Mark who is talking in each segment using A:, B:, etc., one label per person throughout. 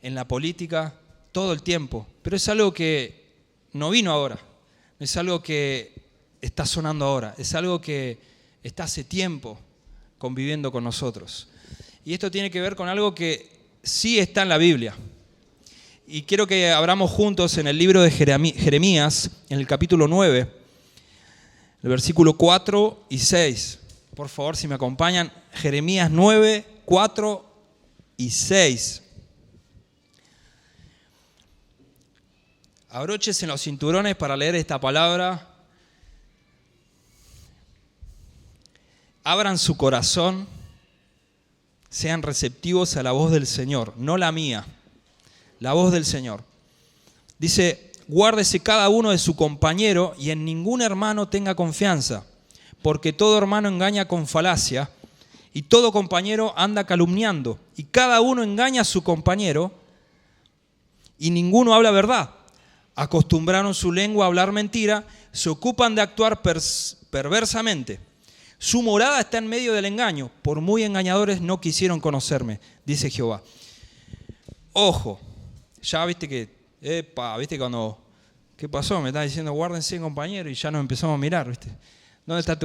A: en la política todo el tiempo, pero es algo que no vino ahora, no es algo que está sonando ahora, es algo que está hace tiempo conviviendo con nosotros. Y esto tiene que ver con algo que sí está en la Biblia. Y quiero que abramos juntos en el libro de Jeremías, en el capítulo 9, el versículo 4 y 6. Por favor, si me acompañan, Jeremías 9, 4 y 6. Abróchense en los cinturones para leer esta palabra. Abran su corazón, sean receptivos a la voz del Señor, no la mía, la voz del Señor. Dice: guárdese cada uno de su compañero y en ningún hermano tenga confianza, porque todo hermano engaña con falacia y todo compañero anda calumniando, y cada uno engaña a su compañero y ninguno habla verdad. Acostumbraron su lengua a hablar mentira, se ocupan de actuar perversamente. Su morada está en medio del engaño, por muy engañadores no quisieron conocerme, dice Jehová. Ojo, ya viste que, viste cuando, ¿qué pasó? Me estás diciendo guárdense, compañero, y ya nos empezamos a mirar, ¿viste? ¿Dónde está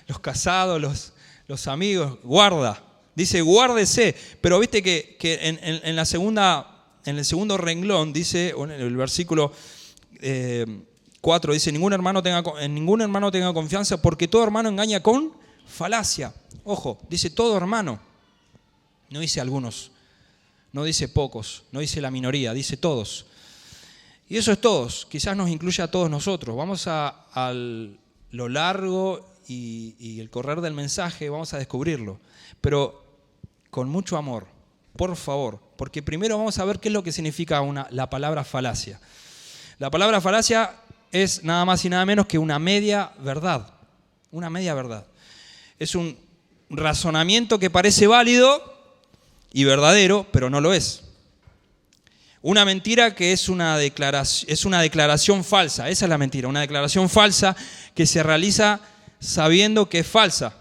A: los casados, los amigos? Guarda, dice guárdese, pero viste que en el segundo renglón dice, en el versículo 4 dice: en ningún hermano tenga confianza, porque todo hermano engaña con falacia. Ojo, dice todo hermano, no dice algunos, no dice pocos, no dice la minoría, dice todos. Y eso es todos, quizás nos incluye a todos nosotros. Vamos a lo largo y el correr del mensaje, vamos a descubrirlo, pero con mucho amor, por favor, porque primero vamos a ver qué es lo que significa la palabra falacia. La palabra falacia es nada más y nada menos que una media verdad. Una media verdad. Es un razonamiento que parece válido y verdadero, pero no lo es. Una mentira que es una declaración falsa. Esa es la mentira. Una declaración falsa que se realiza sabiendo que es falsa,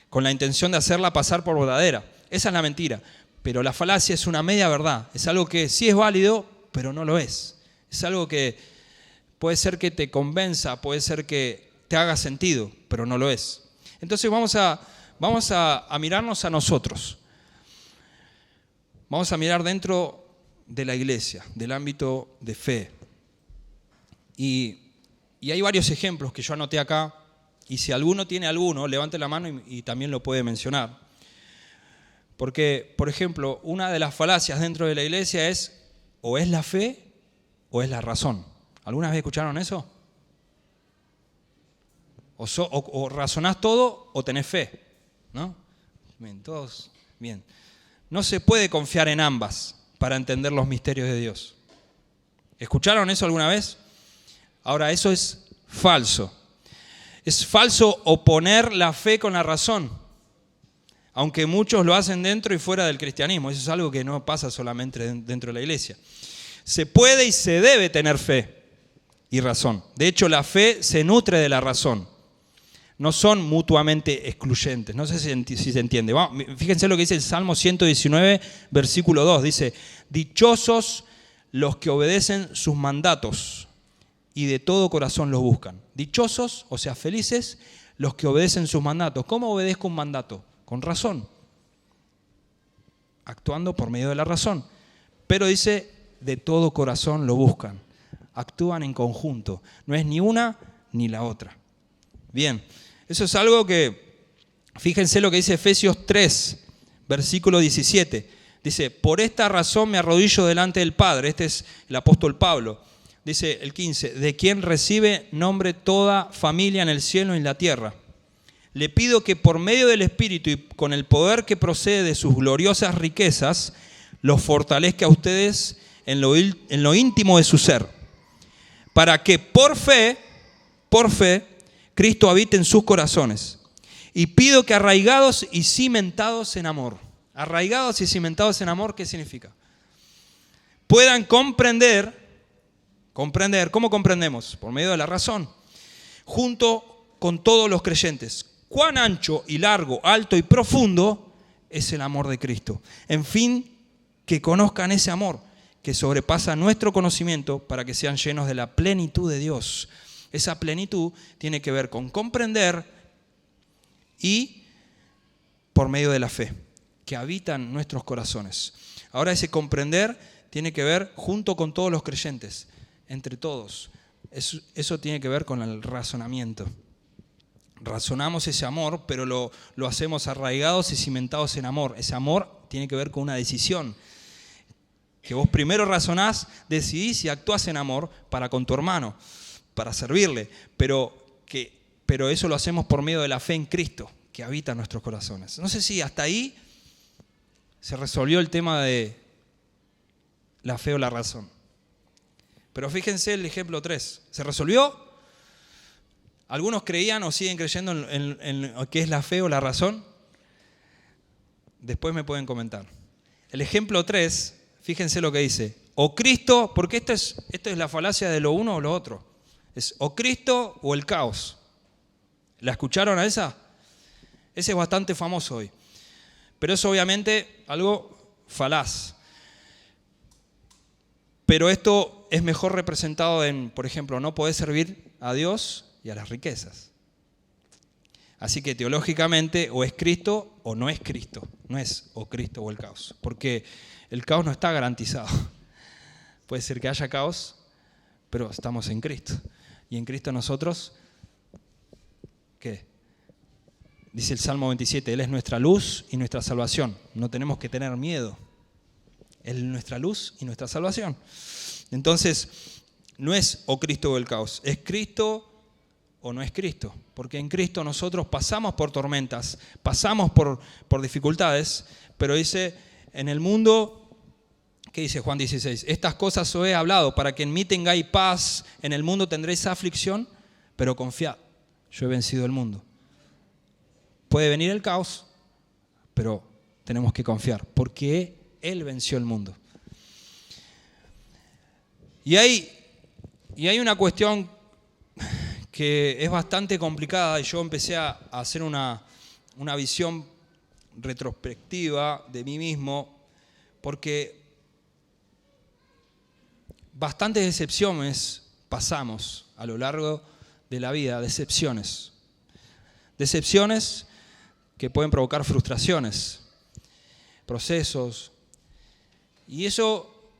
A: con la intención de hacerla pasar por verdadera. Esa es la mentira. Pero la falacia es una media verdad. Es algo que sí es válido, pero no lo es. Es algo que puede ser que te convenza, puede ser que te haga sentido, pero no lo es. Entonces vamos a mirarnos a nosotros. Vamos a mirar dentro de la iglesia, del ámbito de fe. Y hay varios ejemplos que yo anoté acá, y si alguno tiene alguno, levante la mano y también lo puede mencionar. Porque, por ejemplo, una de las falacias dentro de la iglesia es: o es la fe o es la razón. ¿Alguna vez escucharon eso? O razonás todo o tenés fe, ¿no? Bien, todos bien. No se puede confiar en ambas para entender los misterios de Dios. ¿Escucharon eso alguna vez? Ahora, eso es falso. Es falso oponer la fe con la razón, aunque muchos lo hacen dentro y fuera del cristianismo. Eso es algo que no pasa solamente dentro de la iglesia. Se puede y se debe tener fe y razón. De hecho, la fe se nutre de la razón. No son mutuamente excluyentes. No sé si se entiende. Fíjense lo que dice el Salmo 119, versículo 2. Dice: dichosos los que obedecen sus mandatos y de todo corazón los buscan. Dichosos, o sea, felices, los que obedecen sus mandatos. ¿Cómo obedezco un mandato? Con razón. Actuando por medio de la razón. Pero dice: de todo corazón lo buscan. Actúan en conjunto. No es ni una ni la otra. Bien, eso es algo que, fíjense lo que dice Efesios 3, versículo 17. Dice: por esta razón me arrodillo delante del Padre. Este es el apóstol Pablo. Dice el 15, de quien recibe nombre toda familia en el cielo y en la tierra. Le pido que por medio del Espíritu y con el poder que procede de sus gloriosas riquezas, los fortalezca a ustedes en lo íntimo de su ser, para que por fe, Cristo habite en sus corazones. Y pido que arraigados y cimentados en amor. Arraigados y cimentados en amor, ¿qué significa? Puedan comprender, ¿cómo comprendemos? Por medio de la razón, junto con todos los creyentes, cuán ancho y largo, alto y profundo es el amor de Cristo. En fin, que conozcan ese amor que sobrepasa nuestro conocimiento para que sean llenos de la plenitud de Dios. Esa plenitud tiene que ver con comprender y por medio de la fe, que habita en nuestros corazones. Ahora ese comprender tiene que ver junto con todos los creyentes, entre todos. Eso tiene que ver con el razonamiento. Razonamos ese amor, pero lo hacemos arraigados y cimentados en amor. Ese amor tiene que ver con una decisión. Que vos primero razonás, decidís y actuás en amor para con tu hermano, para servirle. Pero eso lo hacemos por medio de la fe en Cristo, que habita en nuestros corazones. No sé si hasta ahí se resolvió el tema de la fe o la razón. Pero fíjense el ejemplo 3. ¿Se resolvió? ¿Algunos creían o siguen creyendo en qué es la fe o la razón? Después me pueden comentar. El ejemplo 3, fíjense lo que dice. O Cristo, porque esto es la falacia de lo uno o lo otro. Es o Cristo o el caos. ¿La escucharon a esa? Ese es bastante famoso hoy. Pero es obviamente algo falaz. Pero esto es mejor representado en, por ejemplo, no poder servir a Dios y a las riquezas. Así que teológicamente o es Cristo o no es Cristo. No es o Cristo o el caos. Porque el caos no está garantizado. Puede ser que haya caos, pero estamos en Cristo. Y en Cristo nosotros, ¿qué? Dice el Salmo 27, Él es nuestra luz y nuestra salvación. No tenemos que tener miedo. Él es nuestra luz y nuestra salvación. Entonces, no es o Cristo o el caos. Es Cristo o no es Cristo. Porque en Cristo nosotros pasamos por tormentas, pasamos por dificultades, pero dice, en el mundo, ¿qué dice Juan 16? Estas cosas os he hablado para que en mí tengáis paz. En el mundo tendréis aflicción, pero confiad, yo he vencido el mundo. Puede venir el caos, pero tenemos que confiar, porque Él venció el mundo. Y hay una cuestión que es bastante complicada, y yo empecé a hacer una visión retrospectiva de mí mismo, porque bastantes decepciones pasamos a lo largo de la vida, decepciones que pueden provocar frustraciones, procesos, y eso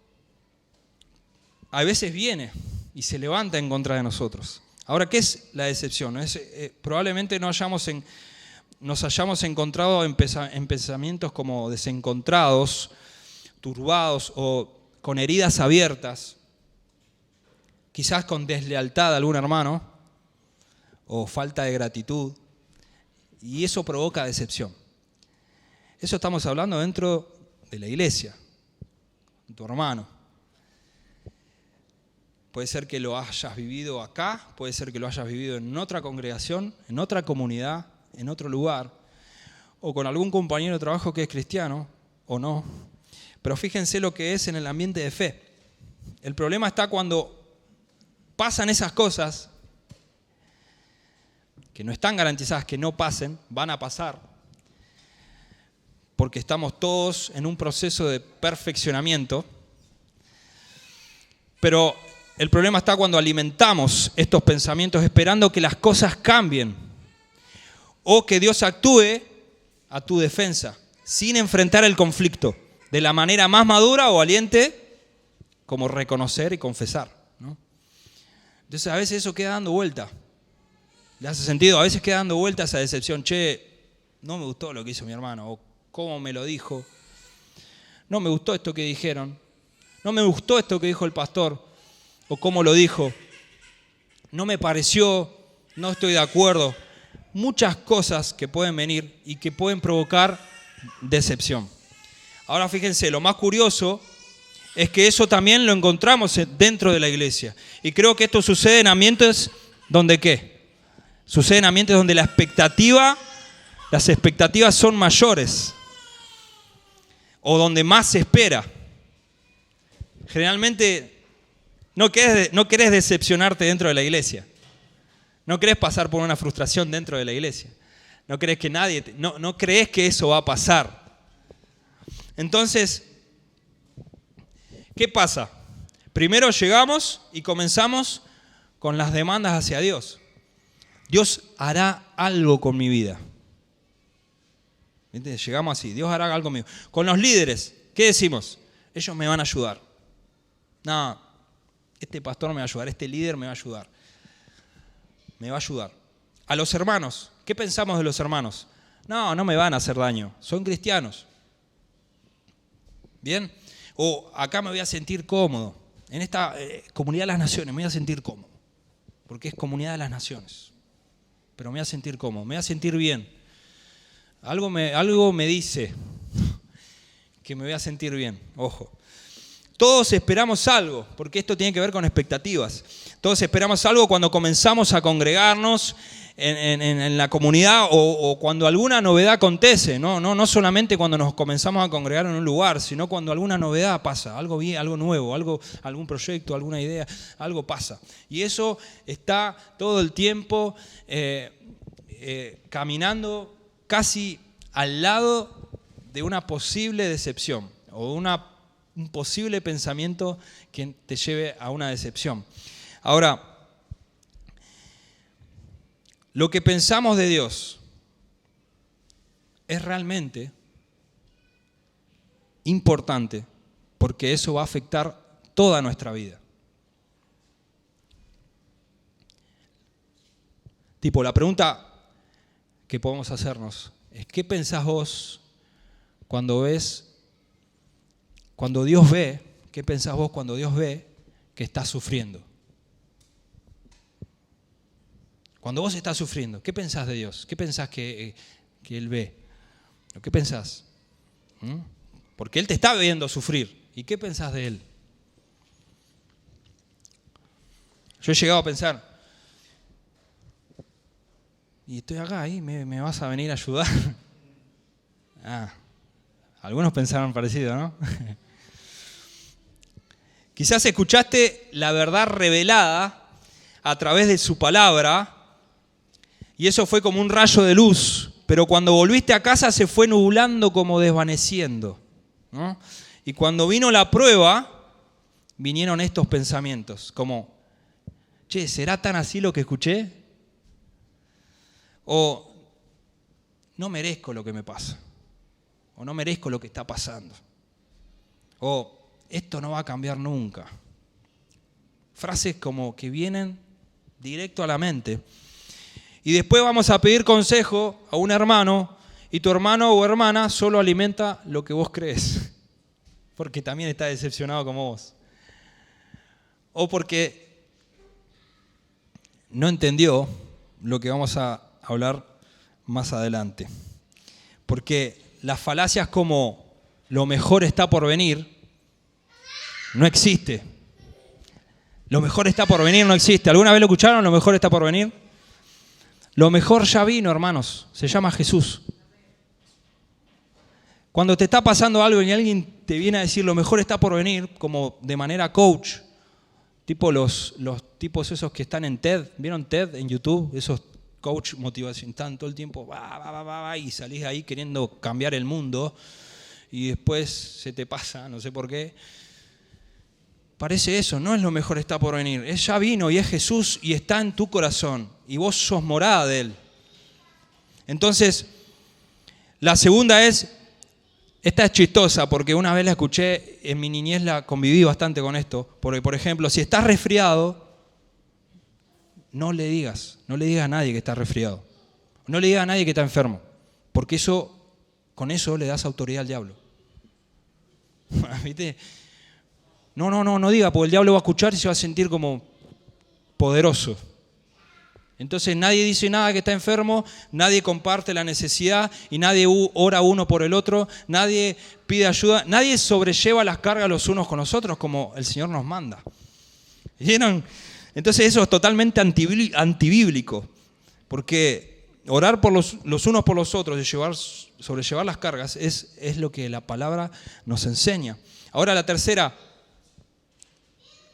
A: a veces viene y se levanta en contra de nosotros. Ahora, ¿qué es la decepción? Probablemente nos hayamos encontrado en pensamientos como desencontrados, turbados o con heridas abiertas, quizás con deslealtad de algún hermano o falta de gratitud, y eso provoca decepción. Eso estamos hablando dentro de la iglesia, tu hermano. Puede ser que lo hayas vivido acá, puede ser que lo hayas vivido en otra congregación, en otra comunidad, en otro lugar, o con algún compañero de trabajo que es cristiano, o no. Pero fíjense lo que es en el ambiente de fe. El problema está cuando pasan esas cosas que no están garantizadas que no pasen, van a pasar, porque estamos todos en un proceso de perfeccionamiento. Pero el problema está cuando alimentamos estos pensamientos esperando que las cosas cambien o que Dios actúe a tu defensa sin enfrentar el conflicto de la manera más madura o valiente como reconocer y confesar, ¿no? Entonces a veces eso queda dando vuelta. ¿Le hace sentido? A veces queda dando vuelta esa decepción. Che, no me gustó lo que hizo mi hermano, o cómo me lo dijo. No me gustó esto que dijeron. No me gustó esto que dijo el pastor, o cómo lo dijo. No me pareció, no estoy de acuerdo. Muchas cosas que pueden venir y que pueden provocar decepción. Ahora fíjense, lo más curioso es que eso también lo encontramos dentro de la iglesia. Y creo que esto sucede en ambientes donde ¿qué? Sucede en ambientes donde las expectativas son mayores o donde más se espera. Generalmente no querés decepcionarte dentro de la iglesia. No querés pasar por una frustración dentro de la iglesia. No crees que eso va a pasar. Entonces, ¿qué pasa? Primero llegamos y comenzamos con las demandas hacia Dios. Dios hará algo con mi vida. ¿Viste? Llegamos así, Dios hará algo conmigo. Con los líderes, ¿qué decimos? Ellos me van a ayudar. No, este pastor me va a ayudar, este líder me va a ayudar. Me va a ayudar. A los hermanos, ¿qué pensamos de los hermanos? No, no me van a hacer daño, son cristianos. ¿Bien? O acá me voy a sentir cómodo. En esta comunidad de las naciones me voy a sentir cómodo. Porque es comunidad de las naciones. Pero me voy a sentir cómodo, me voy a sentir bien. Algo me dice que me voy a sentir bien. Ojo. Todos esperamos algo, porque esto tiene que ver con expectativas. Todos esperamos algo cuando comenzamos a congregarnos en la comunidad o cuando alguna novedad acontece. No solamente cuando nos comenzamos a congregar en un lugar, sino cuando alguna novedad pasa, algo bien, algo nuevo, algún proyecto, alguna idea, algo pasa. Y eso está todo el tiempo caminando casi al lado de una posible decepción o un posible pensamiento que te lleve a una decepción. Ahora, lo que pensamos de Dios es realmente importante porque eso va a afectar toda nuestra vida. Tipo, la pregunta que podemos hacernos es: ¿qué pensás vos cuando Dios ve, qué pensás vos cuando Dios ve que estás sufriendo? Cuando vos estás sufriendo, ¿qué pensás de Dios? ¿Qué pensás que Él ve? ¿Qué pensás? Porque Él te está viendo sufrir. ¿Y qué pensás de Él? Yo he llegado a pensar, y estoy acá, ¿y me vas a venir a ayudar? Algunos pensaron parecido, ¿no? Quizás escuchaste la verdad revelada a través de su palabra y eso fue como un rayo de luz, pero cuando volviste a casa se fue nublando como desvaneciendo, ¿no? Y cuando vino la prueba, vinieron estos pensamientos, como, che, ¿será tan así lo que escuché? O no merezco lo que me pasa, o no merezco lo que está pasando, o esto no va a cambiar nunca. Frases como que vienen directo a la mente. Y después vamos a pedir consejo a un hermano y tu hermano o hermana solo alimenta lo que vos crees, porque también está decepcionado como vos. O porque no entendió lo que vamos a hablar más adelante. Porque las falacias como lo mejor está por venir no existe. Lo mejor está por venir no existe. ¿Alguna vez lo escucharon? ¿Lo mejor está por venir? Lo mejor ya vino, hermanos. Se llama Jesús. Cuando te está pasando algo y alguien te viene a decir lo mejor está por venir, como de manera coach, tipo los tipos esos que están en TED, ¿vieron TED en YouTube? Esos coach motivación, están todo el tiempo y salís de ahí queriendo cambiar el mundo y después se te pasa, no sé por qué. Parece eso, no es lo mejor está por venir. Él ya vino y es Jesús y está en tu corazón y vos sos morada de Él. Entonces, la segunda es, esta es chistosa porque una vez la escuché, en mi niñez la conviví bastante con esto, porque por ejemplo, si estás resfriado, no le digas a nadie que está resfriado. No le digas a nadie que está enfermo, porque con eso le das autoridad al diablo. ¿Viste? No diga, porque el diablo va a escuchar y se va a sentir como poderoso. Entonces nadie dice nada que está enfermo, nadie comparte la necesidad y nadie ora uno por el otro, nadie pide ayuda, nadie sobrelleva las cargas los unos con los otros como el Señor nos manda. ¿Vieron? Entonces eso es totalmente antibíblico, porque orar por los unos por los otros y sobrellevar las cargas es lo que la palabra nos enseña. Ahora la tercera.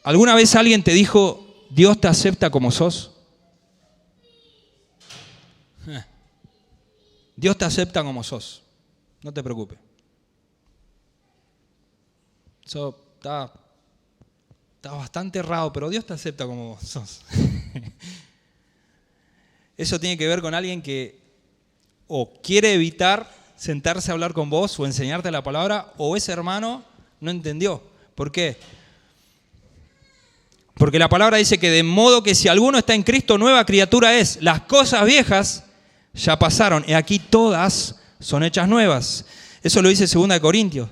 A: ¿Alguna vez alguien te dijo, Dios te acepta como sos? Dios te acepta como sos. No te preocupes. Eso está bastante errado, pero Dios te acepta como vos sos. Eso tiene que ver con alguien que o quiere evitar sentarse a hablar con vos o enseñarte la palabra, o ese hermano no entendió. ¿Por qué? Porque la palabra dice que de modo que si alguno está en Cristo, nueva criatura es. Las cosas viejas ya pasaron, y aquí todas son hechas nuevas. Eso lo dice 2 Corintios.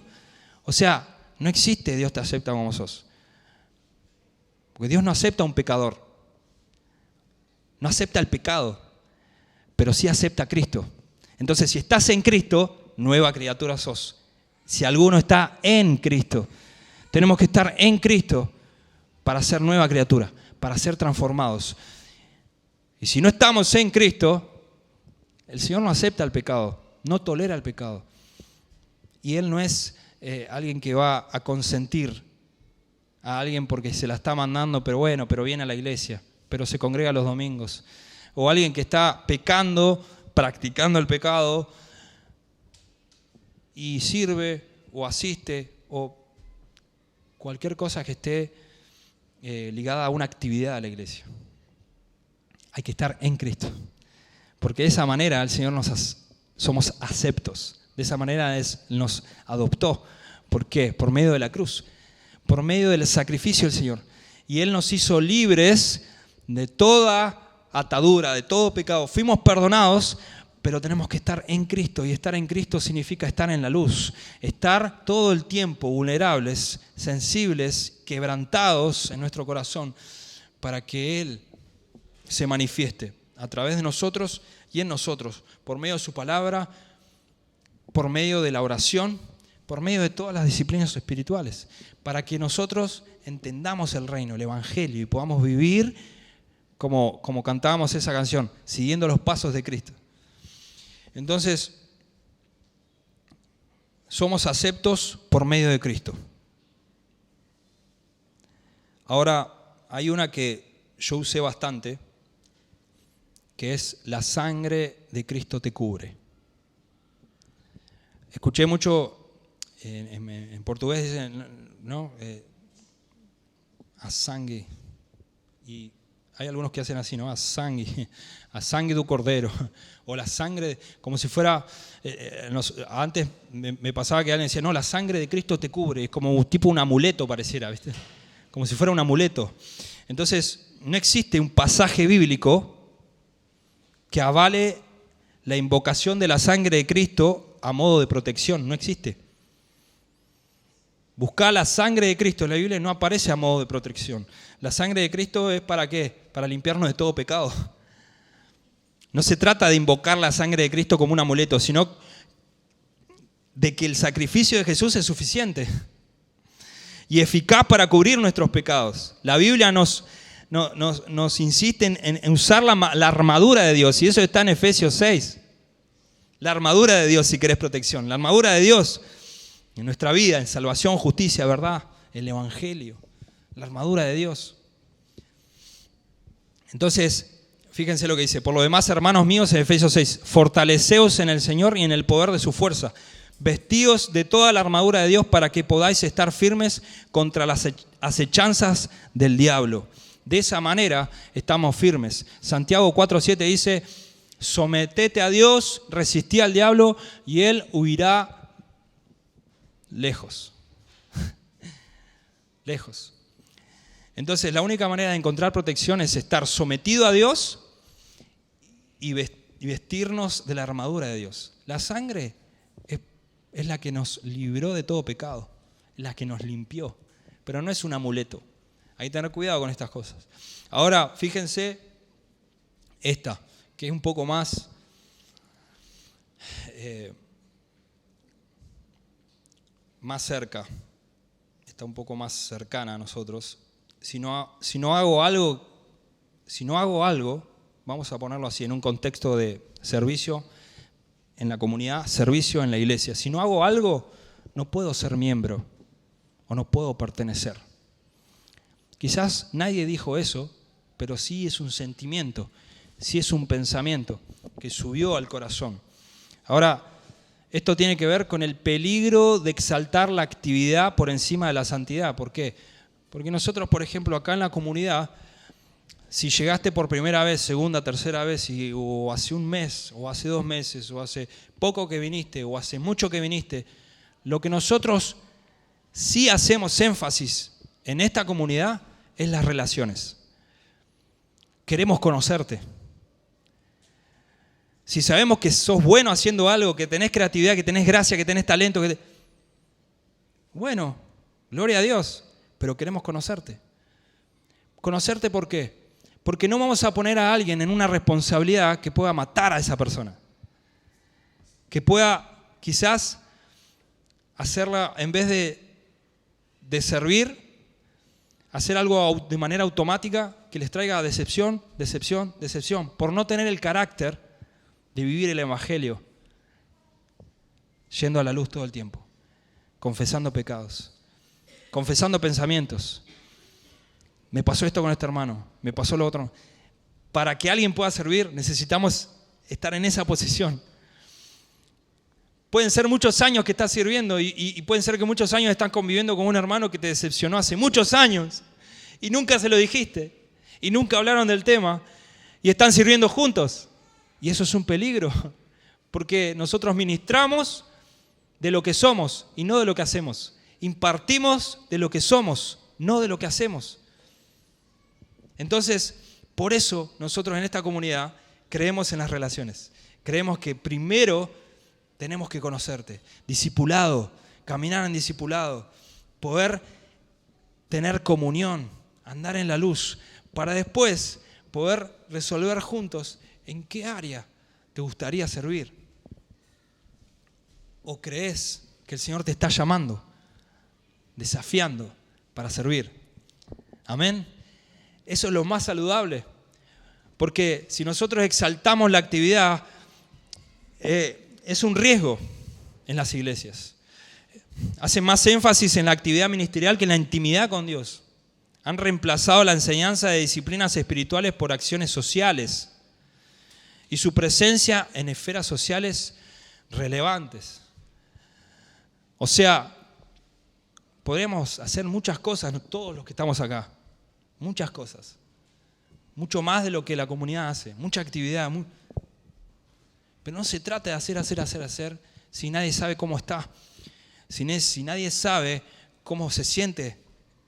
A: O sea, no existe Dios te acepta como sos. Porque Dios no acepta a un pecador. No acepta el pecado, pero sí acepta a Cristo. Entonces, si estás en Cristo, nueva criatura sos. Si alguno está en Cristo, tenemos que estar en Cristo para ser nueva criatura, para ser transformados. Y si no estamos en Cristo, el Señor no acepta el pecado, no tolera el pecado. Y Él no es alguien que va a consentir a alguien porque se la está mandando, pero viene a la iglesia, pero se congrega los domingos. O alguien que está pecando, practicando el pecado y sirve o asiste o cualquier cosa que esté ligada a una actividad de la iglesia. Hay que estar en Cristo, porque de esa manera el Señor somos aceptos. De esa manera nos adoptó. ¿Por qué? Por medio de la cruz, por medio del sacrificio del Señor. Y Él nos hizo libres de toda atadura, de todo pecado. Fuimos perdonados, pero tenemos que estar en Cristo. Y estar en Cristo significa estar en la luz. Estar todo el tiempo vulnerables, sensibles, quebrantados en nuestro corazón, para que Él se manifieste a través de nosotros y en nosotros, por medio de su palabra, por medio de la oración, por medio de todas las disciplinas espirituales, para que nosotros entendamos el reino, el evangelio, y podamos vivir como cantábamos esa canción, siguiendo los pasos de Cristo. Entonces, somos aceptos por medio de Cristo. Ahora, hay una que yo usé bastante, que es la sangre de Cristo te cubre. Escuché mucho, en portugués dicen, ¿no? A sangue. Y hay algunos que hacen así, ¿no? A sangue do cordero. O la sangre, como si fuera, antes me pasaba que alguien decía, no, la sangre de Cristo te cubre. Es como tipo un amuleto pareciera, ¿viste? Como si fuera un amuleto. Entonces, no existe un pasaje bíblico que avale la invocación de la sangre de Cristo a modo de protección. No existe. Buscar la sangre de Cristo en la Biblia no aparece a modo de protección. La sangre de Cristo es ¿para qué? Para limpiarnos de todo pecado. No se trata de invocar la sangre de Cristo como un amuleto, sino de que el sacrificio de Jesús es suficiente y eficaz para cubrir nuestros pecados. La Biblia nos insiste en usar la armadura de Dios, y eso está en Efesios 6. La armadura de Dios si querés protección. La armadura de Dios en nuestra vida, en salvación, justicia, verdad, el evangelio. La armadura de Dios. Entonces, fíjense lo que dice. Por lo demás, hermanos míos, en Efesios 6, fortaleceos en el Señor y en el poder de su fuerza. Vestíos de toda la armadura de Dios para que podáis estar firmes contra las acechanzas del diablo. De esa manera estamos firmes. Santiago 4:7 dice, sometete a Dios, resistí al diablo y él huirá lejos. Lejos. Entonces, la única manera de encontrar protección es estar sometido a Dios y vestirnos de la armadura de Dios. La sangre es la que nos libró de todo pecado, la que nos limpió, pero no es un amuleto. Hay que tener cuidado con estas cosas. Ahora, fíjense esta, que es un poco más cerca, está un poco más cercana a nosotros. Si no hago algo, vamos a ponerlo así, en un contexto de servicio en la comunidad, servicio en la iglesia. Si no hago algo, no puedo ser miembro o no puedo pertenecer. Quizás nadie dijo eso, pero sí es un sentimiento, sí es un pensamiento que subió al corazón. Ahora, Esto tiene que ver con el peligro de exaltar la actividad por encima de la santidad. ¿Por qué? Porque nosotros, por ejemplo, acá en la comunidad, si llegaste por primera vez, segunda, tercera vez, o hace un mes, o hace 2 meses, o hace poco que viniste, o hace mucho que viniste, lo que nosotros sí hacemos énfasis en esta comunidad es las relaciones. Queremos conocerte. Si sabemos que sos bueno haciendo algo, que tenés creatividad, que tenés gracia, que tenés talento, bueno, gloria a Dios, pero queremos conocerte. ¿Conocerte por qué? Porque no vamos a poner a alguien en una responsabilidad que pueda matar a esa persona. Que pueda quizás hacerla, en vez de servir, hacer algo de manera automática que les traiga decepción, decepción, decepción, por no tener el carácter de vivir el Evangelio, yendo a la luz todo el tiempo, confesando pecados, confesando pensamientos. Me pasó esto con este hermano, me pasó lo otro. Para que alguien pueda servir, necesitamos estar en esa posición. Pueden ser muchos años que estás sirviendo y pueden ser que muchos años estás conviviendo con un hermano que te decepcionó hace muchos años y nunca se lo dijiste y nunca hablaron del tema y están sirviendo juntos. Y eso es un peligro, porque nosotros ministramos de lo que somos y no de lo que hacemos. Impartimos de lo que somos, no de lo que hacemos. Entonces, por eso nosotros en esta comunidad creemos en las relaciones. Creemos que primero tenemos que conocerte, discipulado, caminar en discipulado, poder tener comunión, andar en la luz, para después poder resolver juntos en qué área te gustaría servir. ¿O crees que el Señor te está llamando, desafiando para servir? Amén. Eso es lo más saludable, porque si nosotros exaltamos la actividad, es un riesgo en las iglesias. Hacen más énfasis en la actividad ministerial que en la intimidad con Dios. Han reemplazado la enseñanza de disciplinas espirituales por acciones sociales y su presencia en esferas sociales relevantes. O sea, podríamos hacer muchas cosas, todos los que estamos acá, muchas cosas, mucho más de lo que la comunidad hace, mucha actividad, pero no se trata de hacer si nadie sabe cómo está, si nadie sabe cómo se siente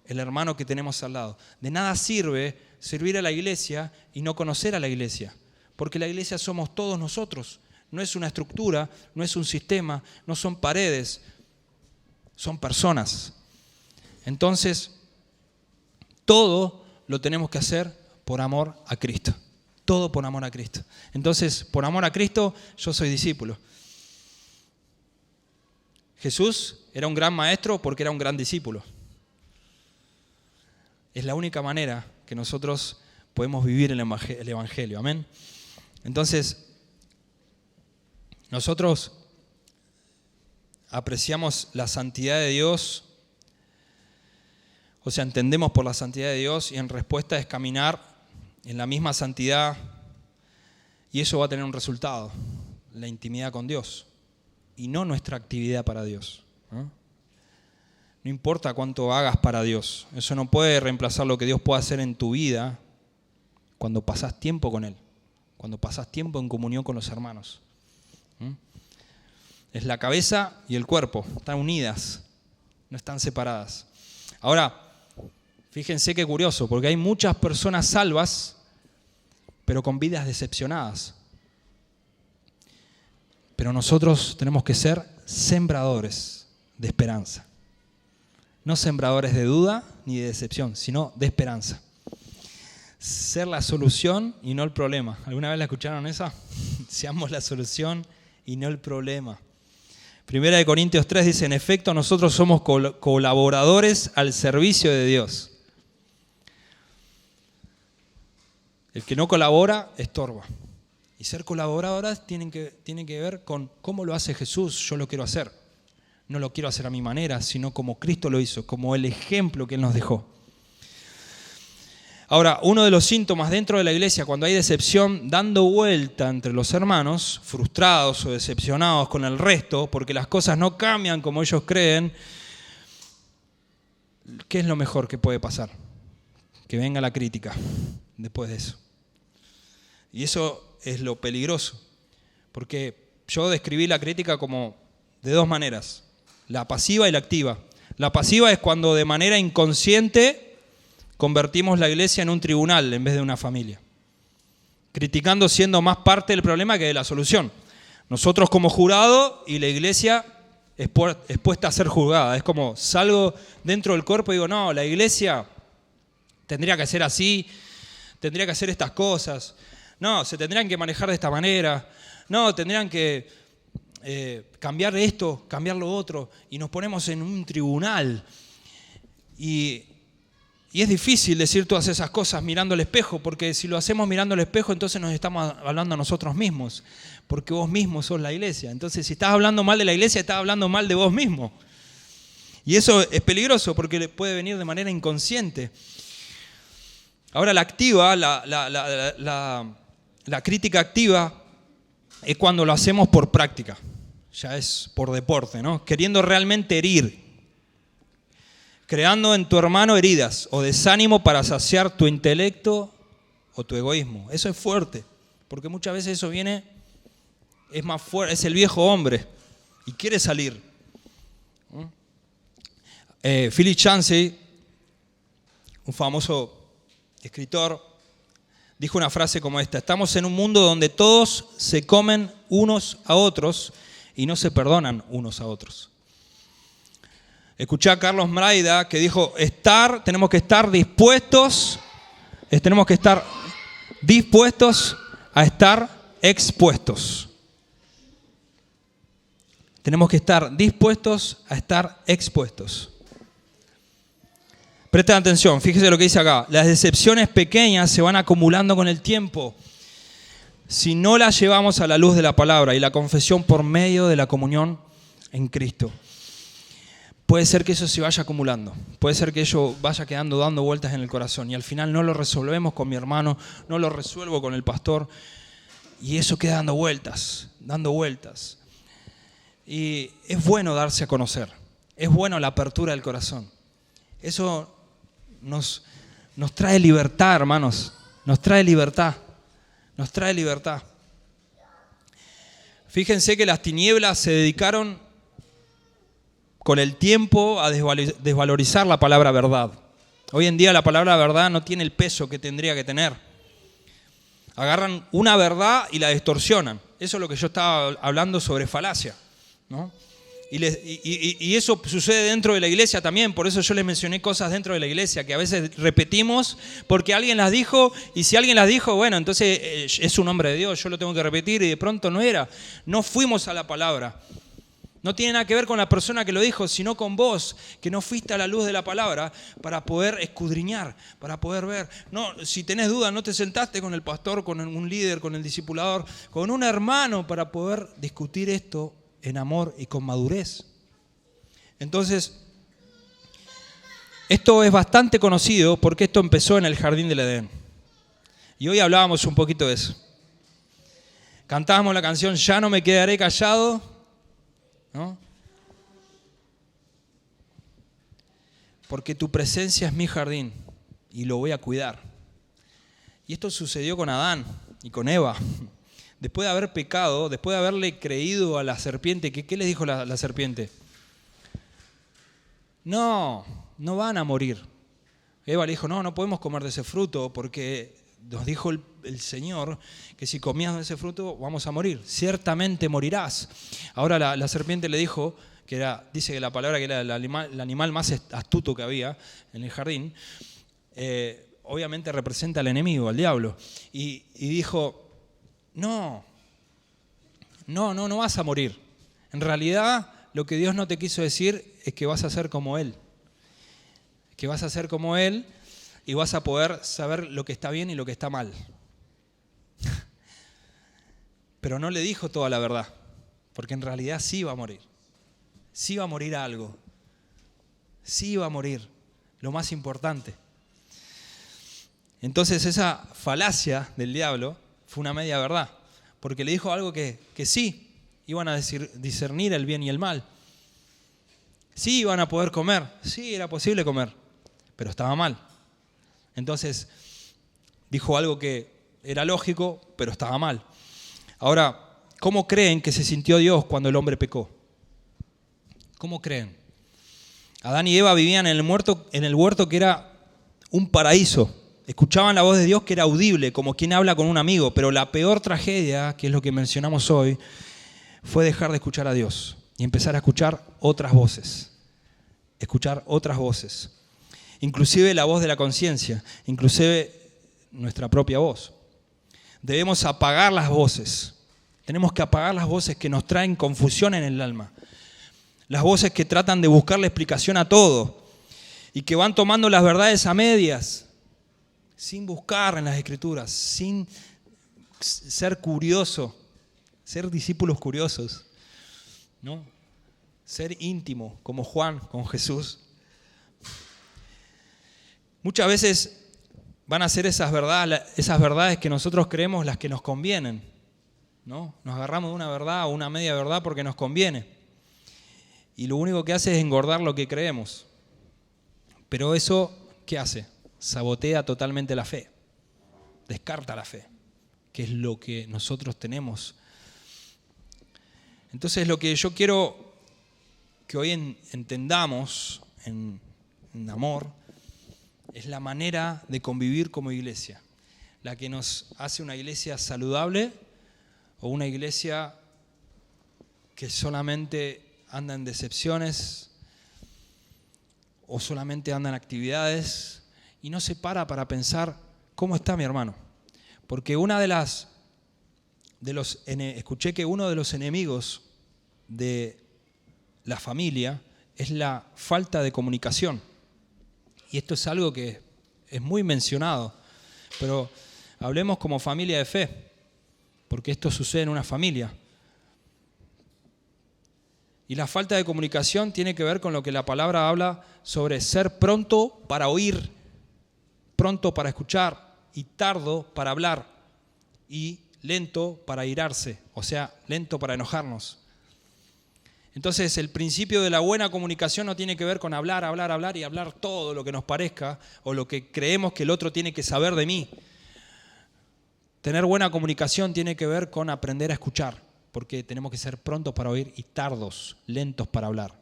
A: el hermano que tenemos al lado. De nada sirve servir a la iglesia y no conocer a la iglesia, porque la iglesia somos todos nosotros. No es una estructura, no es un sistema, no son paredes, son personas. Entonces, todo lo tenemos que hacer por amor a Cristo. Todo por amor a Cristo. Entonces, por amor a Cristo, yo soy discípulo. Jesús era un gran maestro porque era un gran discípulo. Es la única manera que nosotros podemos vivir el Evangelio. Amén. Entonces, nosotros apreciamos la santidad de Dios, o sea, entendemos por la santidad de Dios y en respuesta es caminar en la misma santidad y eso va a tener un resultado, la intimidad con Dios y no nuestra actividad para Dios. No importa cuánto hagas para Dios, eso no puede reemplazar lo que Dios puede hacer en tu vida cuando pasás tiempo con Él, cuando pasás tiempo en comunión con los hermanos. Es la cabeza y el cuerpo, están unidas, no están separadas. Ahora, fíjense qué curioso, porque hay muchas personas salvas, pero con vidas decepcionadas. Pero nosotros tenemos que ser sembradores de esperanza. No sembradores de duda ni de decepción, sino de esperanza. Ser la solución y no el problema. ¿Alguna vez la escucharon esa? Seamos la solución y no el problema. 1 Corintios 3 dice, en efecto, nosotros somos colaboradores al servicio de Dios. El que no colabora, estorba. Y ser colaboradores tiene que ver con cómo lo hace Jesús, yo lo quiero hacer. No lo quiero hacer a mi manera, sino como Cristo lo hizo, como el ejemplo que Él nos dejó. Ahora, uno de los síntomas dentro de la iglesia, cuando hay decepción dando vuelta entre los hermanos, frustrados o decepcionados con el resto, porque las cosas no cambian como ellos creen, ¿qué es lo mejor que puede pasar? Que venga la crítica después de eso. Y eso es lo peligroso, porque yo describí la crítica como de dos maneras, la pasiva y la activa. La pasiva es cuando de manera inconsciente convertimos la iglesia en un tribunal en vez de una familia, criticando siendo más parte del problema que de la solución. Nosotros como jurado y la iglesia expuesta a ser juzgada. Es como salgo dentro del cuerpo y digo, no, la iglesia tendría que ser así, tendría que hacer estas cosas, no, se tendrían que manejar de esta manera, no, tendrían que cambiar esto, cambiar lo otro, y nos ponemos en un tribunal. Y es difícil decir todas esas cosas mirando al espejo, porque si lo hacemos mirando al espejo, entonces nos estamos hablando a nosotros mismos, porque vos mismo sos la iglesia. Entonces, si estás hablando mal de la iglesia, estás hablando mal de vos mismo. Y eso es peligroso, porque puede venir de manera inconsciente. Ahora, la activa, la crítica activa, es cuando lo hacemos por práctica. Ya es por deporte, ¿no? Queriendo realmente herir. Creando en tu hermano heridas o desánimo para saciar tu intelecto o tu egoísmo. Eso es fuerte, porque muchas veces eso es más fuerte, es el viejo hombre y quiere salir. Philip Yancey, un famoso escritor, dijo una frase como esta: estamos en un mundo donde todos se comen unos a otros y no se perdonan unos a otros. Escuché a Carlos Mraida que dijo, tenemos que estar dispuestos a estar expuestos. Tenemos que estar dispuestos a estar expuestos. Presten atención, fíjese lo que dice acá. Las decepciones pequeñas se van acumulando con el tiempo si no las llevamos a la luz de la palabra y la confesión por medio de la comunión en Cristo. Puede ser que eso se vaya acumulando, puede ser que ello vaya quedando dando vueltas en el corazón y al final no lo resolvemos con mi hermano, no lo resuelvo con el pastor y eso queda dando vueltas. Y es bueno darse a conocer, es bueno la apertura del corazón. Eso nos trae libertad, hermanos, nos trae libertad. Fíjense que las tinieblas se dedicaron con el tiempo a desvalorizar la palabra verdad. Hoy en día la palabra verdad no tiene el peso que tendría que tener. Agarran una verdad y la distorsionan. Eso es lo que yo estaba hablando sobre falacia, ¿no? Y eso sucede dentro de la iglesia también. Por eso yo les mencioné cosas dentro de la iglesia que a veces repetimos porque alguien las dijo, y si alguien las dijo, bueno, entonces es un hombre de Dios, yo lo tengo que repetir, y de pronto no era. No fuimos a la palabra. No tiene nada que ver con la persona que lo dijo, sino con vos, que no fuiste a la luz de la palabra para poder escudriñar, para poder ver. No, si tenés dudas, no te sentaste con el pastor, con un líder, con el discipulador, con un hermano para poder discutir esto en amor y con madurez. Entonces, esto es bastante conocido porque esto empezó en el jardín del Edén. Y hoy hablábamos un poquito de eso. Cantábamos la canción Ya no me quedaré callado, ¿no? Porque tu presencia es mi jardín y lo voy a cuidar. Y esto sucedió con Adán y con Eva. Después de haber pecado, después de haberle creído a la serpiente, ¿qué les dijo la serpiente? No van a morir. Eva le dijo, no podemos comer de ese fruto porque nos dijo el Señor que si comías de ese fruto vamos a morir. Ciertamente morirás. Ahora la serpiente le dijo, dice que la palabra que era el animal más astuto que había en el jardín, obviamente representa al enemigo, al diablo. Y dijo, no vas a morir. En realidad, lo que Dios no te quiso decir es que vas a ser como Él. Que vas a ser como Él y vas a poder saber lo que está bien y lo que está mal. Pero no le dijo toda la verdad, porque en realidad sí iba a morir. Sí iba a morir algo. Sí iba a morir lo más importante. Entonces esa falacia del diablo fue una media verdad, porque le dijo algo que sí, iban a discernir el bien y el mal. Sí, iban a poder comer, sí, era posible comer, pero estaba mal. Entonces dijo algo que era lógico, pero estaba mal. Ahora, ¿cómo creen que se sintió Dios cuando el hombre pecó? ¿Cómo creen? Adán y Eva vivían en el huerto que era un paraíso. Escuchaban la voz de Dios que era audible, como quien habla con un amigo. Pero la peor tragedia, que es lo que mencionamos hoy, fue dejar de escuchar a Dios y empezar a escuchar otras voces. Escuchar otras voces. Inclusive la voz de la conciencia, inclusive nuestra propia voz. Debemos apagar las voces. Tenemos que apagar las voces que nos traen confusión en el alma. Las voces que tratan de buscarle explicación a todo y que van tomando las verdades a medias, sin buscar en las Escrituras, sin ser curioso, ser discípulos curiosos, ¿no? Ser íntimo, como Juan con Jesús. Muchas veces van a ser esas verdades que nosotros creemos las que nos convienen, ¿no? Nos agarramos de una verdad o una media verdad porque nos conviene. Y lo único que hace es engordar lo que creemos. Pero eso, ¿qué hace? Sabotea totalmente la fe. Descarta la fe, que es lo que nosotros tenemos. Entonces lo que yo quiero que hoy entendamos en amor es la manera de convivir como iglesia. La que nos hace una iglesia saludable o una iglesia que solamente anda en decepciones o solamente anda en actividades y no se para pensar cómo está mi hermano. Porque escuché que uno de los enemigos de la familia es la falta de comunicación. Y esto es algo que es muy mencionado, pero hablemos como familia de fe, porque esto sucede en una familia. Y la falta de comunicación tiene que ver con lo que la palabra habla sobre ser pronto para oír, pronto para escuchar y tardo para hablar y lento para irarse, o sea, lento para enojarnos. Entonces, el principio de la buena comunicación no tiene que ver con hablar y hablar todo lo que nos parezca o lo que creemos que el otro tiene que saber de mí. Tener buena comunicación tiene que ver con aprender a escuchar, porque tenemos que ser prontos para oír y tardos, lentos para hablar.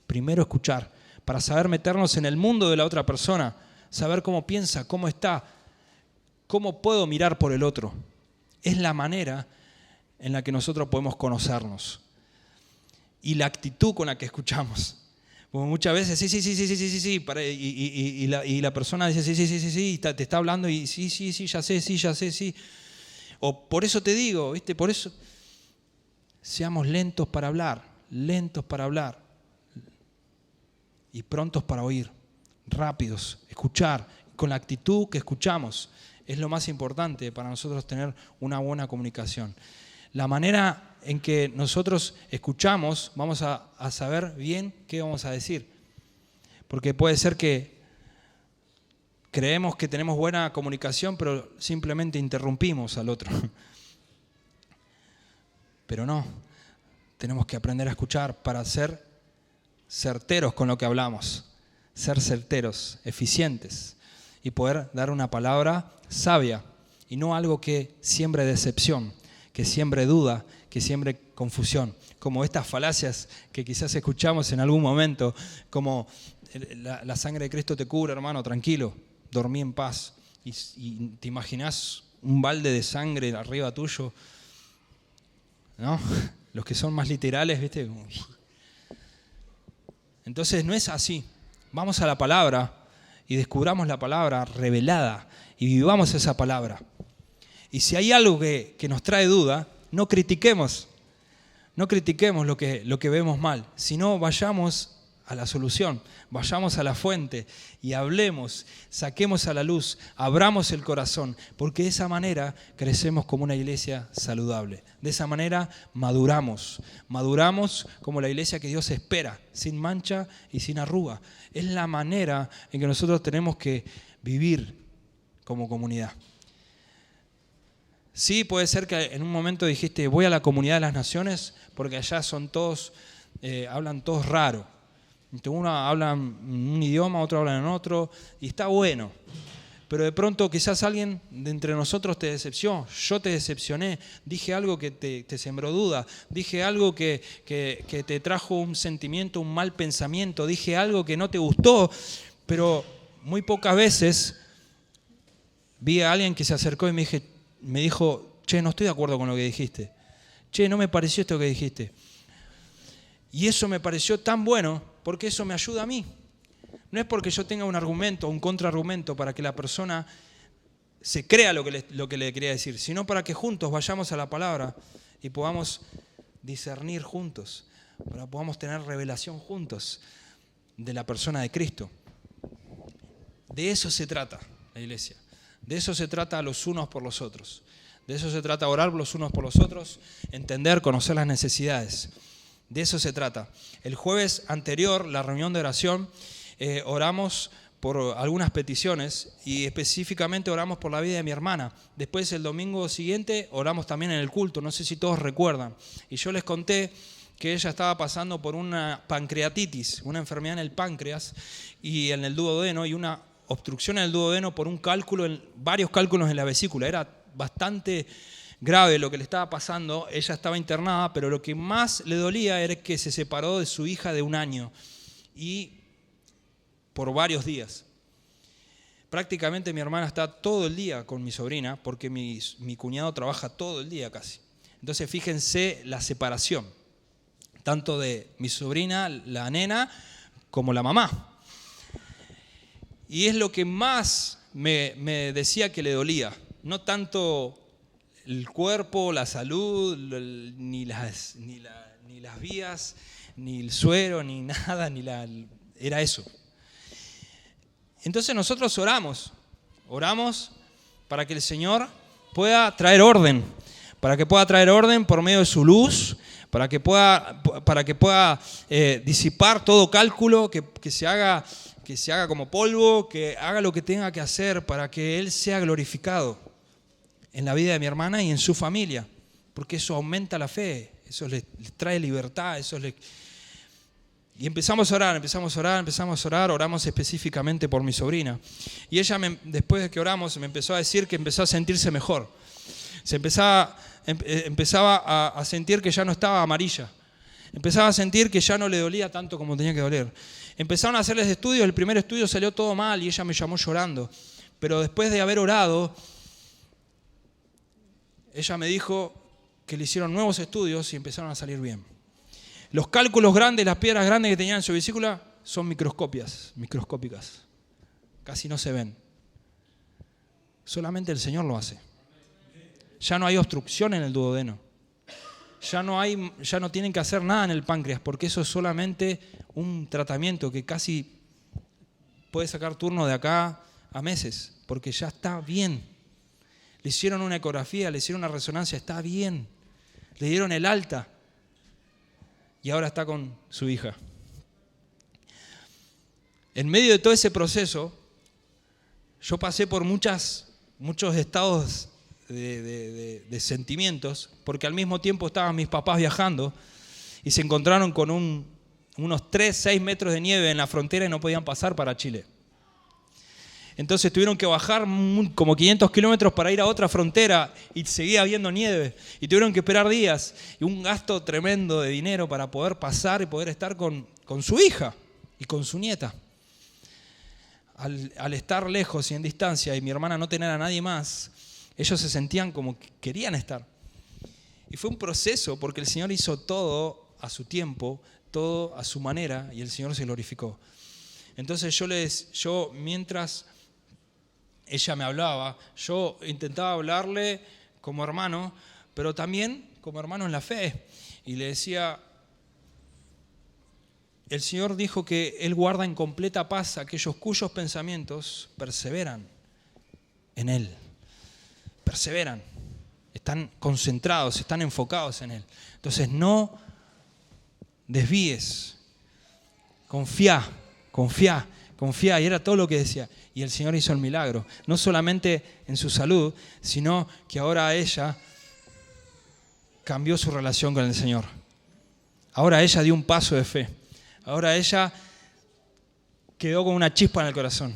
A: Primero escuchar, para saber meternos en el mundo de la otra persona, saber cómo piensa, cómo está, cómo puedo mirar por el otro. Es la manera en la que nosotros podemos conocernos. Y la actitud con la que escuchamos. Porque muchas veces, sí, y la persona dice, sí, te está hablando y sí, ya sé, sí. O por eso te digo, ¿viste? Por eso seamos lentos para hablar y prontos para oír, rápidos, escuchar, con la actitud que escuchamos. Es lo más importante para nosotros tener una buena comunicación. La manera en que nosotros escuchamos, vamos a saber bien qué vamos a decir. Porque puede ser que creemos que tenemos buena comunicación, pero simplemente interrumpimos al otro. Pero no, tenemos que aprender a escuchar para ser certeros con lo que hablamos, ser certeros, eficientes y poder dar una palabra sabia y no algo que siembre decepción, que siembre duda, que siembre confusión, como estas falacias que quizás escuchamos en algún momento, como la sangre de Cristo te cubre, hermano, tranquilo, dormí en paz. Y te imaginás un balde de sangre arriba tuyo, ¿no? Los que son más literales, ¿viste? Entonces no es así. Vamos a la palabra y descubramos la palabra revelada y vivamos esa palabra. Y si hay algo que nos trae duda, no critiquemos lo que vemos mal, sino vayamos a la solución, vayamos a la fuente y hablemos, saquemos a la luz, abramos el corazón, porque de esa manera crecemos como una iglesia saludable. De esa manera maduramos como la iglesia que Dios espera, sin mancha y sin arruga. Es la manera en que nosotros tenemos que vivir como comunidad. Sí, puede ser que en un momento dijiste, voy a la comunidad de las naciones porque allá son todos, hablan todos raro. Uno habla en un idioma, otro habla en otro, y está bueno. Pero de pronto quizás alguien de entre nosotros te decepcionó, yo te decepcioné, dije algo que te sembró duda, dije algo que te trajo un sentimiento, un mal pensamiento, dije algo que no te gustó, pero muy pocas veces vi a alguien que se acercó y me dijo, che, no estoy de acuerdo con lo que dijiste, che, no me pareció esto que dijiste. Y eso me pareció tan bueno porque eso me ayuda a mí. No es porque yo tenga un argumento o un contraargumento para que la persona se crea lo que le quería decir, sino para que juntos vayamos a la palabra y podamos discernir juntos, para que podamos tener revelación juntos de la persona de Cristo. De eso se trata la iglesia. De eso se trata los unos por los otros. De eso se trata orar los unos por los otros, entender, conocer las necesidades. De eso se trata. El jueves anterior, la reunión de oración, oramos por algunas peticiones y específicamente oramos por la vida de mi hermana. Después el domingo siguiente oramos también en el culto, no sé si todos recuerdan. Y yo les conté que ella estaba pasando por una pancreatitis, una enfermedad en el páncreas y en el duodeno y una obstrucción en el duodeno por un cálculo, varios cálculos en la vesícula. Era bastante grave lo que le estaba pasando. Ella estaba internada, pero lo que más le dolía era que se separó de su hija de 1 año y por varios días. Prácticamente mi hermana está todo el día con mi sobrina porque mi cuñado trabaja todo el día casi. Entonces fíjense la separación, tanto de mi sobrina, la nena, como la mamá. Y es lo que más me decía que le dolía. No tanto el cuerpo, la salud, ni las vías, ni el suero, ni nada, era eso. Entonces nosotros oramos para que el Señor pueda traer orden, por medio de su luz, para que pueda disipar todo cálculo, que se haga como polvo, que haga lo que tenga que hacer para que Él sea glorificado en la vida de mi hermana y en su familia, porque eso aumenta la fe, eso les trae libertad, Y empezamos a orar, oramos específicamente por mi sobrina. Y ella, después de que oramos, me empezó a decir que empezó a sentirse mejor. Empezaba a sentir que ya no estaba amarilla. Empezaba a sentir que ya no le dolía tanto como tenía que doler. Empezaron a hacerles estudios, el primer estudio salió todo mal y ella me llamó llorando. Pero después de haber orado, ella me dijo que le hicieron nuevos estudios y empezaron a salir bien. Los cálculos grandes, las piedras grandes que tenían en su vesícula son microscópicas. Casi no se ven. Solamente el Señor lo hace. Ya no hay obstrucción en el duodeno. Ya no tienen que hacer nada en el páncreas, porque eso es solamente un tratamiento que casi puede sacar turno de acá a meses, porque ya está bien. Le hicieron una ecografía, le hicieron una resonancia, está bien. Le dieron el alta. Y ahora está con su hija. En medio de todo ese proceso, yo pasé por muchos estados de sentimientos, porque al mismo tiempo estaban mis papás viajando y se encontraron con unos 3-6 metros de nieve en la frontera y no podían pasar para Chile. Entonces tuvieron que bajar como 500 kilómetros para ir a otra frontera y seguía habiendo nieve. Y tuvieron que esperar días y un gasto tremendo de dinero para poder pasar y poder estar con su hija y con su nieta. Al estar lejos y en distancia y mi hermana no tener a nadie más, ellos se sentían como que querían estar. Y fue un proceso porque el Señor hizo todo a su tiempo, todo a su manera y el Señor se glorificó. Entonces yo mientras ella me hablaba, yo intentaba hablarle como hermano, pero también como hermano en la fe. Y le decía, el Señor dijo que Él guarda en completa paz a aquellos cuyos pensamientos perseveran en Él. Perseveran, están concentrados, están enfocados en Él. Entonces no desvíes, confía confía, y era todo lo que decía. Y el Señor hizo el milagro, no solamente en su salud, sino que ahora ella cambió su relación con el Señor. Ahora ella dio un paso de fe. Ahora ella quedó con una chispa en el corazón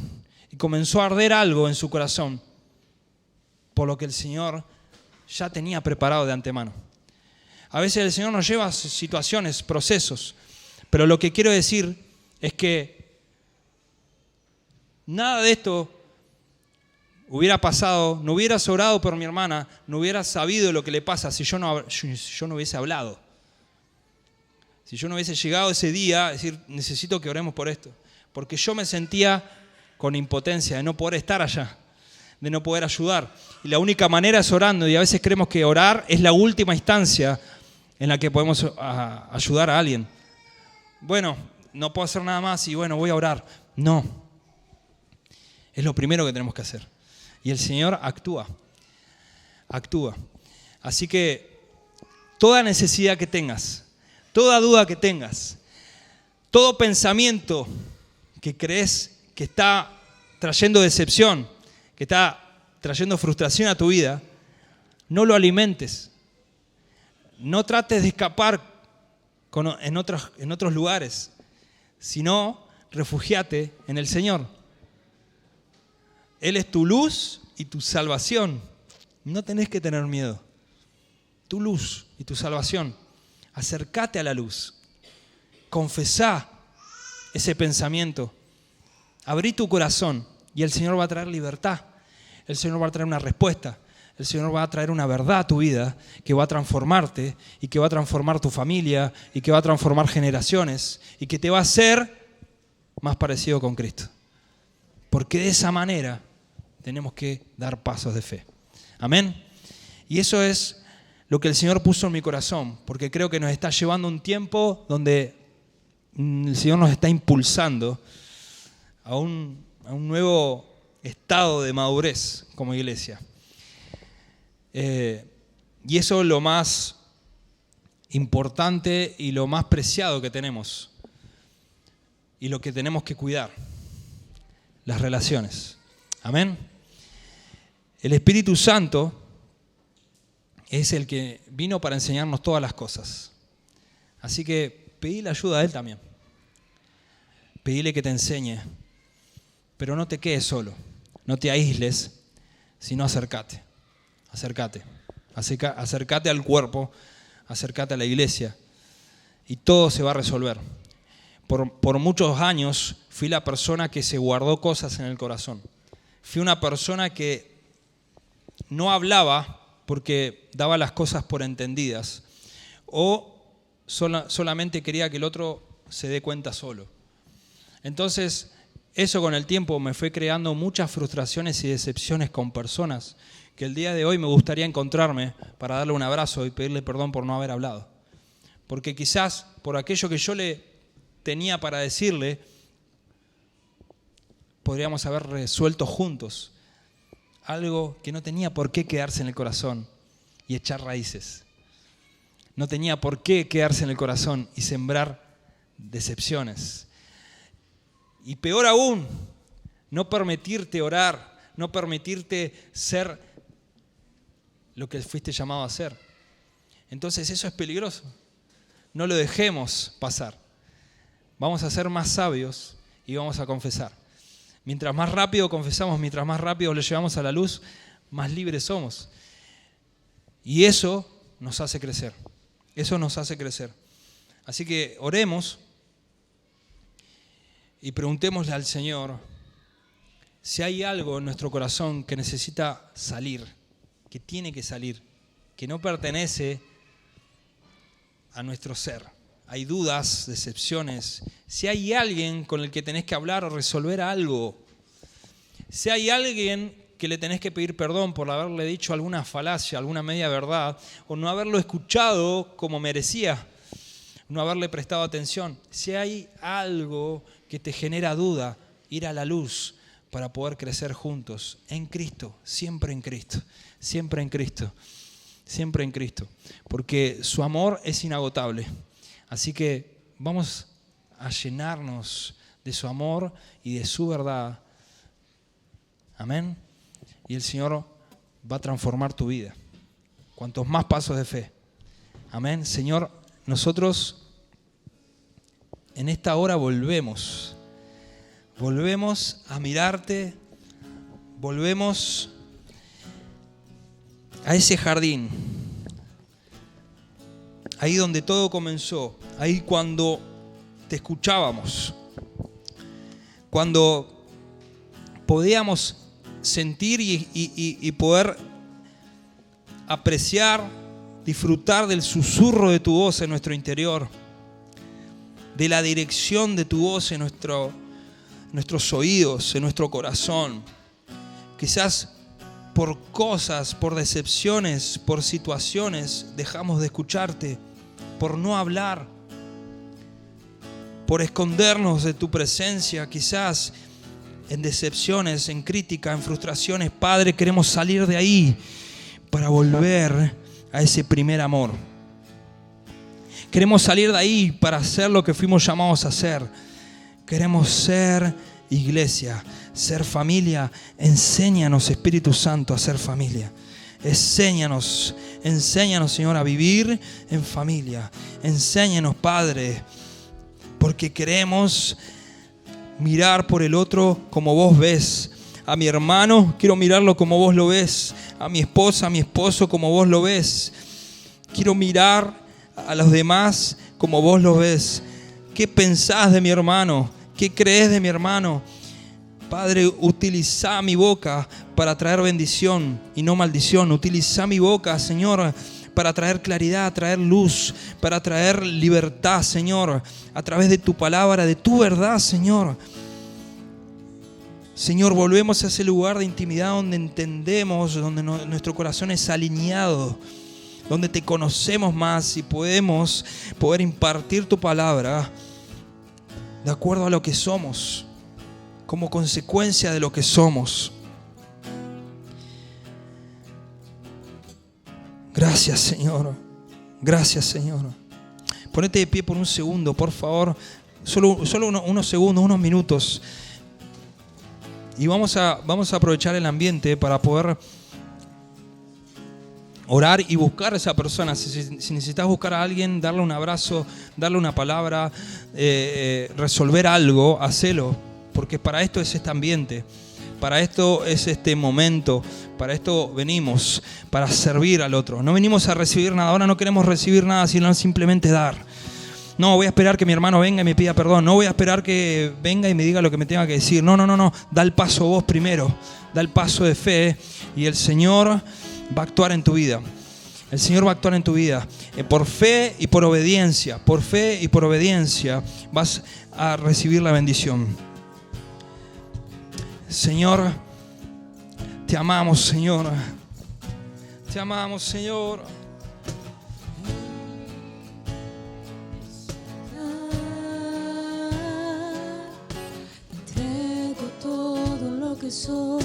A: y comenzó a arder algo en su corazón por lo que el Señor ya tenía preparado de antemano. A veces el Señor nos lleva a situaciones, procesos, pero lo que quiero decir es que nada de esto hubiera pasado, no hubieras orado por mi hermana, no hubieras sabido lo que le pasa si yo no hubiese hablado. Si yo no hubiese llegado ese día a decir, necesito que oremos por esto. Porque yo me sentía con impotencia de no poder estar allá, de no poder ayudar. Y la única manera es orando, y a veces creemos que orar es la última instancia en la que podemos ayudar a alguien. Bueno, no puedo hacer nada más y bueno, voy a orar. No. Es lo primero que tenemos que hacer. Y el Señor actúa. Así que toda necesidad que tengas, toda duda que tengas, todo pensamiento que crees que está trayendo decepción, que está trayendo frustración a tu vida, no lo alimentes. No trates de escapar en otros lugares, sino refúgiate en el Señor. Él es tu luz y tu salvación. No tenés que tener miedo. Tu luz y tu salvación. Acércate a la luz. Confesá ese pensamiento. Abrí tu corazón y el Señor va a traer libertad. El Señor va a traer una respuesta. El Señor va a traer una verdad a tu vida que va a transformarte y que va a transformar tu familia y que va a transformar generaciones y que te va a hacer más parecido con Cristo. Porque de esa manera tenemos que dar pasos de fe. Amén. Y eso es lo que el Señor puso en mi corazón, porque creo que nos está llevando un tiempo donde el Señor nos está impulsando a un nuevo estado de madurez como iglesia. Y eso es lo más importante y lo más preciado que tenemos y lo que tenemos que cuidar, las relaciones. Amén. El Espíritu Santo es el que vino para enseñarnos todas las cosas. Así que pedí la ayuda de Él también. Pedile que te enseñe. Pero no te quedes solo. No te aísles, sino acércate. Acércate al cuerpo, acércate a la iglesia y todo se va a resolver. Por muchos años fui la persona que se guardó cosas en el corazón. Fui una persona que no hablaba porque daba las cosas por entendidas o solamente quería que el otro se dé cuenta solo. Entonces, eso con el tiempo me fue creando muchas frustraciones y decepciones con personas que el día de hoy me gustaría encontrarme para darle un abrazo y pedirle perdón por no haber hablado. Porque quizás por aquello que yo le tenía para decirle, podríamos haber resuelto juntos algo que no tenía por qué quedarse en el corazón y echar raíces. No tenía por qué quedarse en el corazón y sembrar decepciones. Y peor aún, no permitirte orar, no permitirte ser lo que fuiste llamado a ser. Entonces eso es peligroso. No lo dejemos pasar. Vamos a ser más sabios y vamos a confesar. Mientras más rápido confesamos, mientras más rápido lo llevamos a la luz, más libres somos. Y eso nos hace crecer. Eso nos hace crecer. Así que oremos y preguntémosle al Señor si hay algo en nuestro corazón que necesita salir, que tiene que salir, que no pertenece a nuestro ser. Hay dudas, decepciones. Si hay alguien con el que tenés que hablar o resolver algo, si hay alguien que le tenés que pedir perdón por haberle dicho alguna falacia, alguna media verdad, o no haberlo escuchado como merecía, no haberle prestado atención. Si hay algo que te genera duda, ir a la luz para poder crecer juntos en Cristo, siempre en Cristo, siempre en Cristo, siempre en Cristo, porque su amor es inagotable. Así que vamos a llenarnos de su amor y de su verdad. Amén. Y el Señor va a transformar tu vida. Cuantos más pasos de fe. Amén. Señor, nosotros en esta hora volvemos a mirarte, volvemos a ese jardín, ahí donde todo comenzó, ahí cuando te escuchábamos, cuando podíamos sentir y poder apreciar, disfrutar del susurro de tu voz en nuestro interior, de la dirección de tu voz en nuestros oídos, en nuestro corazón. Quizás por cosas, por decepciones, por situaciones dejamos de escucharte, por no hablar, por escondernos de tu presencia, quizás en decepciones, en crítica, en frustraciones. Padre, queremos salir de ahí para volver a ese primer amor. Queremos salir de ahí para hacer lo que fuimos llamados a hacer. Queremos ser iglesia, ser familia. Enséñanos, Espíritu Santo, a ser familia. Enséñanos, Señor, a vivir en familia. Enséñanos, Padre, porque queremos mirar por el otro como vos ves. A mi hermano quiero mirarlo como vos lo ves. A mi esposa, a mi esposo como vos lo ves. Quiero mirar a los demás como vos lo ves. ¿Qué pensás de mi hermano? ¿Qué crees de mi hermano? Padre, utiliza mi boca para traer bendición y no maldición. Utiliza mi boca, Señor, para traer claridad, traer luz, para traer libertad, Señor, a través de tu palabra, de tu verdad, Señor. Señor, volvemos a ese lugar de intimidad donde entendemos, donde nuestro corazón es alineado, donde te conocemos más y poder impartir tu palabra de acuerdo a lo que somos, como consecuencia de lo que somos. Gracias, Señor. Gracias, Señor. Ponete de pie por un segundo, por favor. Solo unos segundos, unos minutos. Y vamos a aprovechar el ambiente para poder orar y buscar a esa persona. Si necesitas buscar a alguien, darle un abrazo, darle una palabra, resolver algo, hacelo. Porque para esto es este ambiente. Para esto es este momento. Para esto venimos, para servir al otro. No venimos a recibir nada. Ahora no queremos recibir nada, sino simplemente dar. No voy a esperar que mi hermano venga y me pida perdón. No voy a esperar que venga y me diga lo que me tenga que decir. No. Da el paso vos primero. Da el paso de fe y el Señor va a actuar en tu vida. El Señor va a actuar en tu vida. Por fe y por obediencia. Por fe y por obediencia vas a recibir la bendición. Señor, te amamos, Señor. Te amamos, Señor.
B: Entrego todo lo que soy,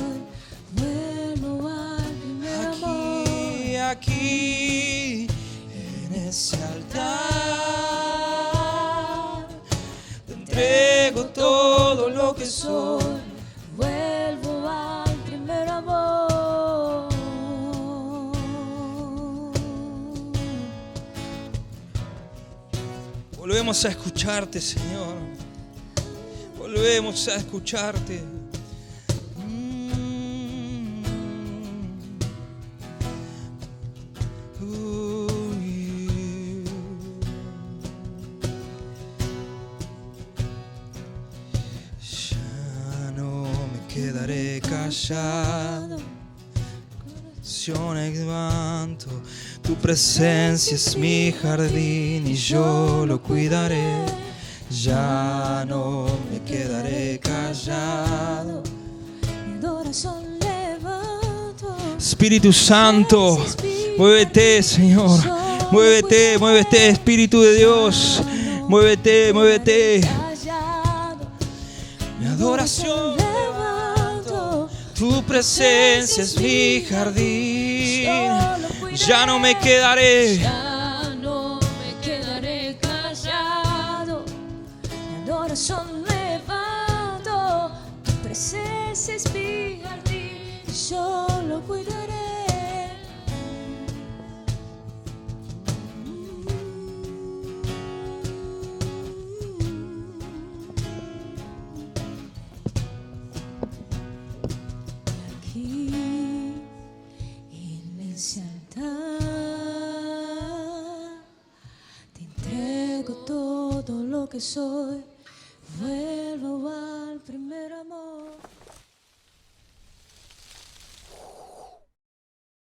B: vuelvo al primer amor.
A: Aquí, en ese altar, te entrego todo lo que soy.
B: Vuelvo al primer amor.
A: Volvemos a escucharte, Señor. Volvemos a escucharte. Ya no me quedaré callado. Levanto, tu presencia es mi jardín y yo lo cuidaré. Ya no me quedaré callado.
B: Mi corazón levanto.
A: Espíritu Santo, muévete, Señor. Muévete, Espíritu de Dios. Muévete. Mi adoración levanto. Tu presencia es mi jardín. Ya no me quedaré.
B: Ya no me quedaré callado. Mi adoración levanto. cuidaré. Aquí en ese altar te entrego todo lo que soy. Vuelvo